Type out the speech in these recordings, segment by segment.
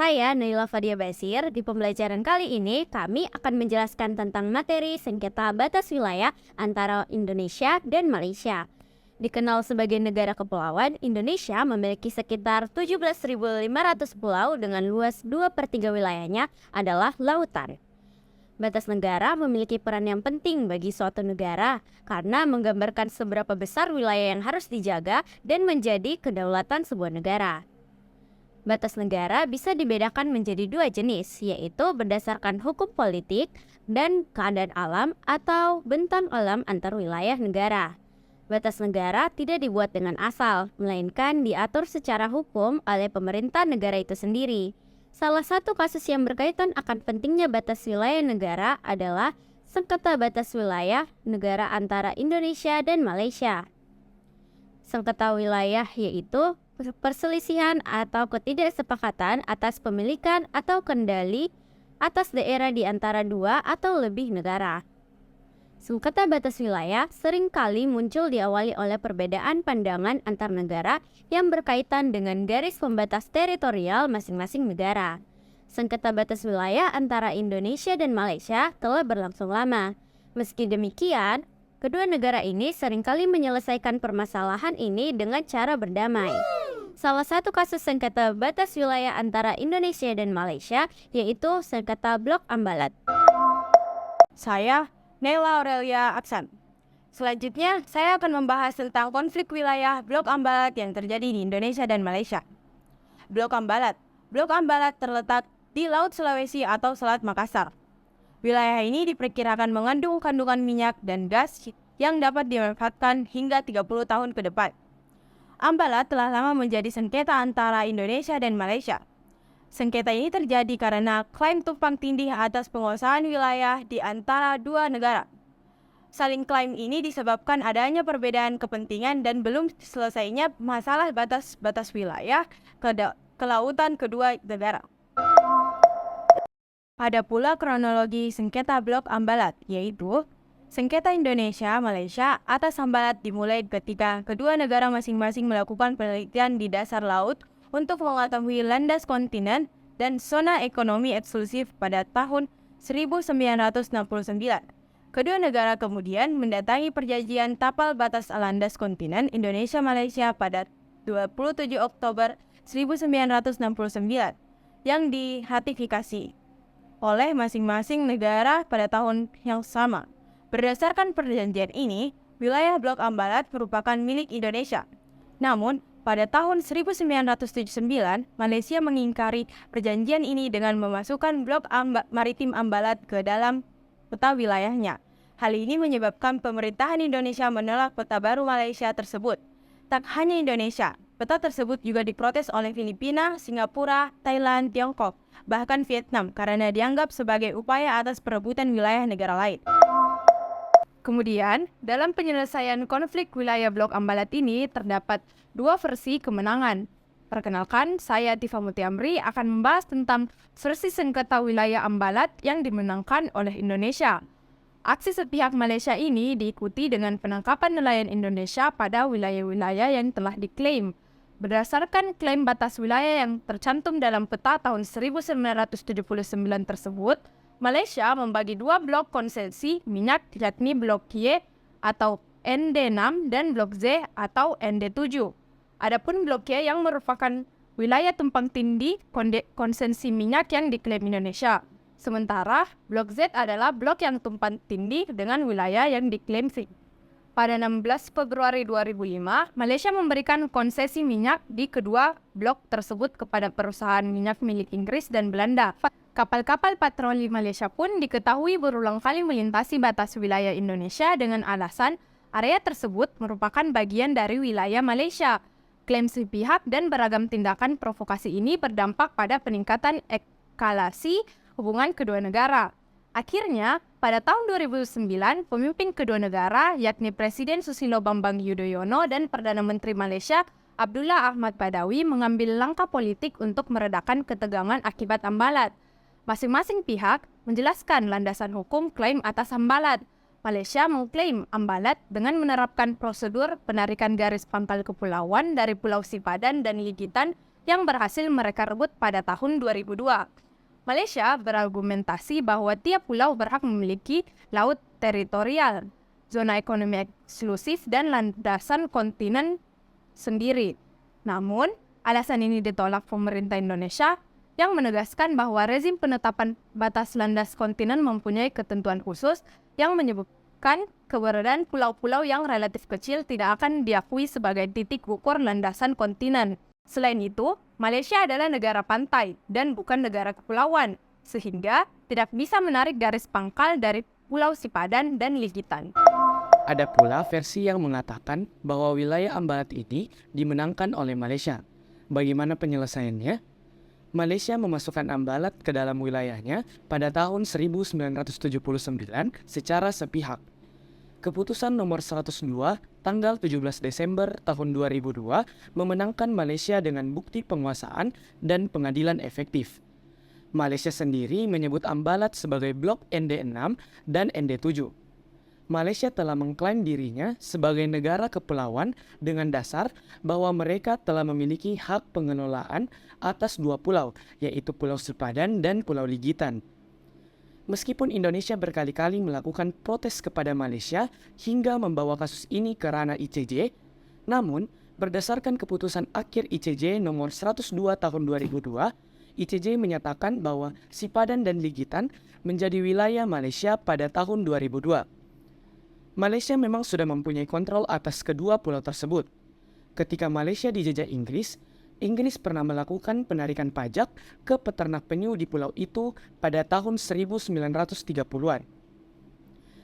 Saya Naila Fadia Basir. Di pembelajaran kali ini kami akan menjelaskan tentang materi sengketa batas wilayah antara Indonesia dan Malaysia. Dikenal sebagai negara kepulauan, Indonesia memiliki sekitar 17.500 pulau dengan luas 2/3 wilayahnya adalah lautan. Batas negara memiliki peran yang penting bagi suatu negara karena menggambarkan seberapa besar wilayah yang harus dijaga dan menjadi kedaulatan sebuah negara. Batas negara bisa dibedakan menjadi dua jenis, yaitu berdasarkan hukum politik dan keadaan alam atau bentang alam antar wilayah negara. Batas negara tidak dibuat dengan asal, melainkan diatur secara hukum oleh pemerintah negara itu sendiri. Salah satu kasus yang berkaitan akan pentingnya batas wilayah negara adalah sengketa batas wilayah negara antara Indonesia dan Malaysia. Sengketa wilayah yaitu perselisihan atau ketidaksepakatan atas pemilikan atau kendali atas daerah di antara dua atau lebih negara. Sengketa batas wilayah seringkali muncul diawali oleh perbedaan pandangan antar negara yang berkaitan dengan garis pembatas teritorial masing-masing negara. Sengketa batas wilayah antara Indonesia dan Malaysia telah berlangsung lama. Meski demikian, kedua negara ini seringkali menyelesaikan permasalahan ini dengan cara berdamai. Salah satu kasus sengketa batas wilayah antara Indonesia dan Malaysia yaitu sengketa Blok Ambalat. Saya Naila Aurelia Aksan. Selanjutnya, saya akan membahas tentang konflik wilayah Blok Ambalat yang terjadi di Indonesia dan Malaysia. Blok Ambalat. Blok Ambalat terletak di Laut Sulawesi atau Selat Makassar. Wilayah ini diperkirakan mengandung kandungan minyak dan gas yang dapat dimanfaatkan hingga 30 tahun ke depan. Ambalat telah lama menjadi sengketa antara Indonesia dan Malaysia. Sengketa ini terjadi karena klaim tumpang tindih atas penguasaan wilayah di antara dua negara. Saling klaim ini disebabkan adanya perbedaan kepentingan dan belum selesainya masalah batas-batas wilayah kelautan kedua negara. Ada pula kronologi sengketa Blok Ambalat, yaitu sengketa Indonesia-Malaysia atas Ambalat dimulai ketika kedua negara masing-masing melakukan penelitian di dasar laut untuk mengetahui landas kontinen dan zona ekonomi eksklusif pada tahun 1969. Kedua negara kemudian mendatangi perjanjian tapal batas landas kontinen Indonesia-Malaysia pada 27 Oktober 1969 yang diratifikasi oleh masing-masing negara pada tahun yang sama. Berdasarkan perjanjian ini, wilayah Blok Ambalat merupakan milik Indonesia. Namun, pada tahun 1979, Malaysia mengingkari perjanjian ini dengan memasukkan Blok Maritim Ambalat ke dalam peta wilayahnya. Hal ini menyebabkan pemerintahan Indonesia menolak peta baru Malaysia tersebut. Tak hanya Indonesia, peta tersebut juga diprotes oleh Filipina, Singapura, Thailand, Tiongkok, bahkan Vietnam karena dianggap sebagai upaya atas perebutan wilayah negara lain. Kemudian, dalam penyelesaian konflik wilayah Blok Ambalat ini terdapat dua versi kemenangan. Perkenalkan, saya Tifa Mutiamri akan membahas tentang versi sengketa wilayah Ambalat yang dimenangkan oleh Indonesia. Aksi sepihak Malaysia ini diikuti dengan penangkapan nelayan Indonesia pada wilayah-wilayah yang telah diklaim. Berdasarkan klaim batas wilayah yang tercantum dalam peta tahun 1979 tersebut, Malaysia membagi dua blok konsesi minyak yakni Blok Y atau ND6 dan Blok Z atau ND7. Adapun Blok Y yang merupakan wilayah tumpang tindih konsesi minyak yang diklaim Indonesia. Sementara Blok Z adalah blok yang tumpang tindih dengan wilayah yang diklaim Sing. Pada 16 Februari 2005, Malaysia memberikan konsesi minyak di kedua blok tersebut kepada perusahaan minyak milik Inggris dan Belanda. Kapal-kapal patroli Malaysia pun diketahui berulang kali melintasi batas wilayah Indonesia dengan alasan area tersebut merupakan bagian dari wilayah Malaysia. Klaim sepihak dan beragam tindakan provokasi ini berdampak pada peningkatan eskalasi hubungan kedua negara. Akhirnya, pada tahun 2009, pemimpin kedua negara, yakni Presiden Susilo Bambang Yudhoyono dan Perdana Menteri Malaysia, Abdullah Ahmad Badawi, mengambil langkah politik untuk meredakan ketegangan akibat Ambalat. Masing-masing pihak menjelaskan landasan hukum klaim atas Ambalat. Malaysia mengklaim Ambalat dengan menerapkan prosedur penarikan garis pangkal kepulauan dari Pulau Sipadan dan Ligitan yang berhasil mereka rebut pada tahun 2002. Malaysia berargumentasi bahwa tiap pulau berhak memiliki laut teritorial, zona ekonomi eksklusif, dan landasan kontinen sendiri. Namun, alasan ini ditolak pemerintah Indonesia yang menegaskan bahwa rezim penetapan batas landas kontinen mempunyai ketentuan khusus yang menyebutkan keberadaan pulau-pulau yang relatif kecil tidak akan diakui sebagai titik ukur landasan kontinen. Selain itu, Malaysia adalah negara pantai dan bukan negara kepulauan, sehingga tidak bisa menarik garis pangkal dari Pulau Sipadan dan Ligitan. Ada pula versi yang mengatakan bahwa wilayah Ambalat ini dimenangkan oleh Malaysia. Bagaimana penyelesaiannya? Malaysia memasukkan Ambalat ke dalam wilayahnya pada tahun 1979 secara sepihak. Keputusan nomor 102 tanggal 17 Desember tahun 2002 memenangkan Malaysia dengan bukti penguasaan dan pengadilan efektif. Malaysia sendiri menyebut Ambalat sebagai blok ND6 dan ND7. Malaysia telah mengklaim dirinya sebagai negara kepulauan dengan dasar bahwa mereka telah memiliki hak pengelolaan atas dua pulau, yaitu Pulau Sipadan dan Pulau Ligitan. Meskipun Indonesia berkali-kali melakukan protes kepada Malaysia hingga membawa kasus ini ke ranah ICJ, namun berdasarkan keputusan akhir ICJ nomor 102 tahun 2002, ICJ menyatakan bahwa Sipadan dan Ligitan menjadi wilayah Malaysia pada tahun 2002. Malaysia memang sudah mempunyai kontrol atas kedua pulau tersebut. Ketika Malaysia dijajah Inggris, Inggris pernah melakukan penarikan pajak ke peternak penyu di pulau itu pada tahun 1930-an.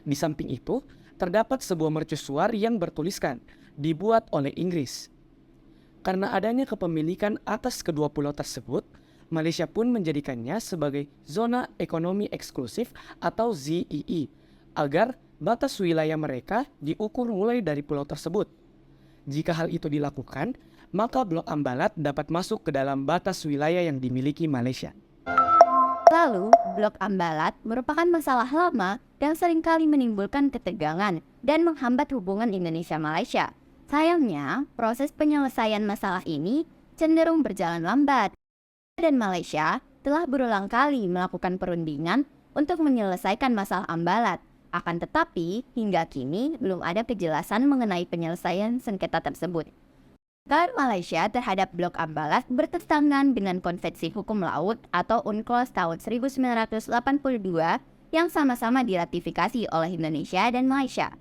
Di samping itu, terdapat sebuah mercusuar yang bertuliskan, dibuat oleh Inggris. Karena adanya kepemilikan atas kedua pulau tersebut, Malaysia pun menjadikannya sebagai zona ekonomi eksklusif atau ZEE, agar batas wilayah mereka diukur mulai dari pulau tersebut. Jika hal itu dilakukan, maka blok Ambalat dapat masuk ke dalam batas wilayah yang dimiliki Malaysia. Lalu, blok Ambalat merupakan masalah lama dan seringkali menimbulkan ketegangan dan menghambat hubungan Indonesia-Malaysia. Sayangnya, proses penyelesaian masalah ini cenderung berjalan lambat, dan Malaysia telah berulang kali melakukan perundingan untuk menyelesaikan masalah Ambalat. Akan tetapi, hingga kini belum ada kejelasan mengenai penyelesaian sengketa tersebut. Klaim Malaysia terhadap blok Ambalat bertentangan dengan Konvensi Hukum Laut atau UNCLOS tahun 1982 yang sama-sama diratifikasi oleh Indonesia dan Malaysia,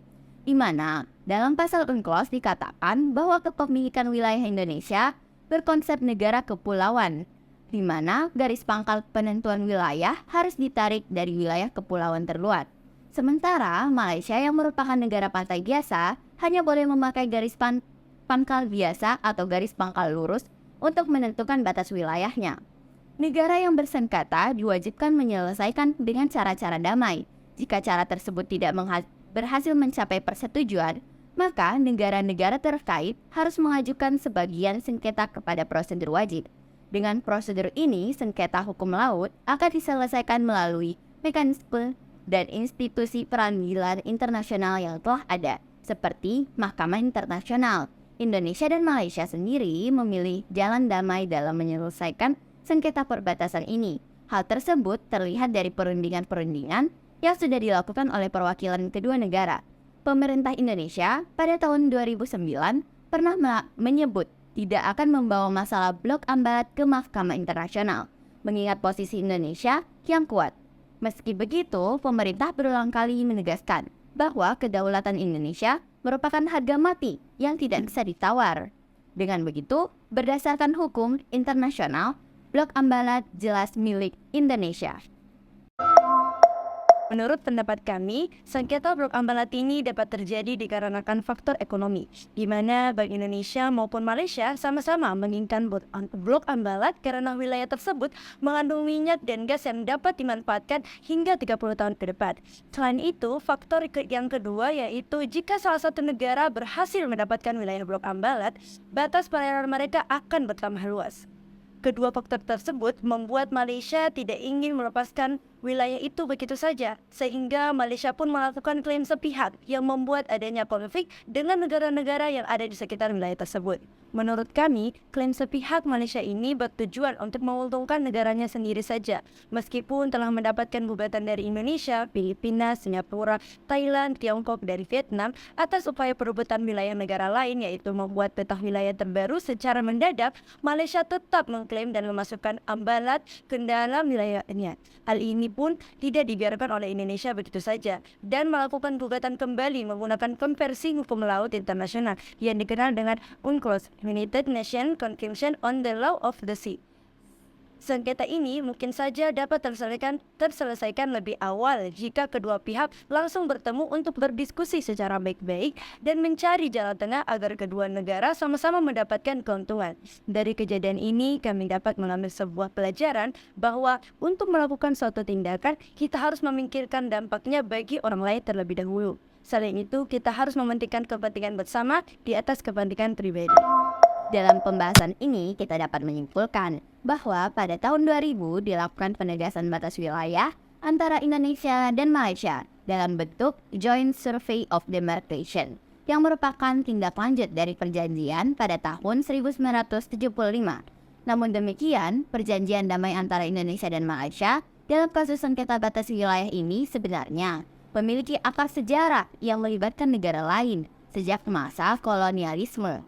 di mana dalam pasal UNCLOS dikatakan bahwa kepemilikan wilayah Indonesia berkonsep negara kepulauan, di mana garis pangkal penentuan wilayah harus ditarik dari wilayah kepulauan terluar. Sementara Malaysia yang merupakan negara pantai biasa hanya boleh memakai garis pangkal biasa atau garis pangkal lurus untuk menentukan batas wilayahnya. Negara yang bersengketa diwajibkan menyelesaikan dengan cara-cara damai. Jika cara tersebut tidak berhasil mencapai persetujuan, maka negara-negara terkait harus mengajukan sebagian sengketa kepada prosedur wajib. Dengan prosedur ini, sengketa hukum laut akan diselesaikan melalui mekanisme dan institusi peradilan internasional yang telah ada, seperti Mahkamah Internasional. Indonesia dan Malaysia sendiri memilih jalan damai dalam menyelesaikan sengketa perbatasan ini. Hal tersebut terlihat dari perundingan-perundingan yang sudah dilakukan oleh perwakilan kedua negara. Pemerintah Indonesia pada tahun 2009 pernah menyebut tidak akan membawa masalah blok Ambalat ke Mahkamah Internasional, mengingat posisi Indonesia yang kuat. Meski begitu, pemerintah berulang kali menegaskan bahwa kedaulatan Indonesia merupakan harga mati yang tidak bisa ditawar. Dengan begitu, berdasarkan hukum internasional, blok Ambalat jelas milik Indonesia. Menurut pendapat kami, sengketa blok ambalat ini dapat terjadi dikarenakan faktor ekonomi, di mana Bank Indonesia maupun Malaysia sama-sama menginginkan blok ambalat karena wilayah tersebut mengandung minyak dan gas yang dapat dimanfaatkan hingga 30 tahun ke depan. Selain itu, faktor yang kedua yaitu jika salah satu negara berhasil mendapatkan wilayah blok ambalat, batas perairan mereka akan bertambah luas. Kedua faktor tersebut membuat Malaysia tidak ingin melepaskan wilayah itu begitu saja, sehingga Malaysia pun melakukan klaim sepihak yang membuat adanya konflik dengan negara-negara yang ada di sekitar wilayah tersebut. Menurut kami, klaim sepihak Malaysia ini bertujuan untuk menguntungkan negaranya sendiri saja, meskipun telah mendapatkan gugatan dari Indonesia, Filipina, Singapura, Thailand, Tiongkok, dari Vietnam atas upaya perebutan wilayah negara lain yaitu membuat peta wilayah terbaru secara mendadak. Malaysia tetap mengklaim dan memasukkan ambalat ke dalam wilayahnya. Hal ini pun tidak dibiarkan oleh Indonesia begitu saja dan melakukan gugatan kembali menggunakan konversi hukum laut internasional yang dikenal dengan UNCLOS, United Nations Convention on the Law of the Sea. Sengketa ini mungkin saja dapat terselesaikan lebih awal jika kedua pihak langsung bertemu untuk berdiskusi secara baik-baik dan mencari jalan tengah agar kedua negara sama-sama mendapatkan keuntungan. Dari kejadian ini, kami dapat mengambil sebuah pelajaran bahwa untuk melakukan suatu tindakan, kita harus memikirkan dampaknya bagi orang lain terlebih dahulu. Selain itu, kita harus mementingkan kepentingan bersama di atas kepentingan pribadi. Dalam pembahasan ini, kita dapat menyimpulkan bahwa pada tahun 2000 dilakukan penegasan batas wilayah antara Indonesia dan Malaysia dalam bentuk Joint Survey of Demarcation yang merupakan tindak lanjut dari perjanjian pada tahun 1975. Namun demikian, perjanjian damai antara Indonesia dan Malaysia dalam kasus sengketa batas wilayah ini sebenarnya memiliki akar sejarah yang melibatkan negara lain sejak masa kolonialisme.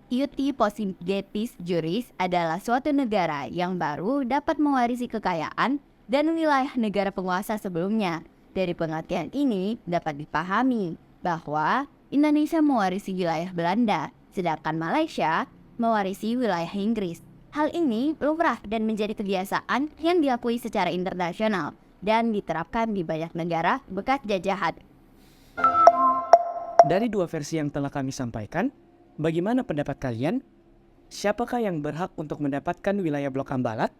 Iuti possidetis juris adalah suatu negara yang baru dapat mewarisi kekayaan dan wilayah negara penguasa sebelumnya. Dari pengertian ini dapat dipahami bahwa Indonesia mewarisi wilayah Belanda, sedangkan Malaysia mewarisi wilayah Inggris. Hal ini lumrah dan menjadi kebiasaan yang diakui secara internasional dan diterapkan di banyak negara bekas jajahan. Dari dua versi yang telah kami sampaikan, bagaimana pendapat kalian? Siapakah yang berhak untuk mendapatkan wilayah blok ambalat?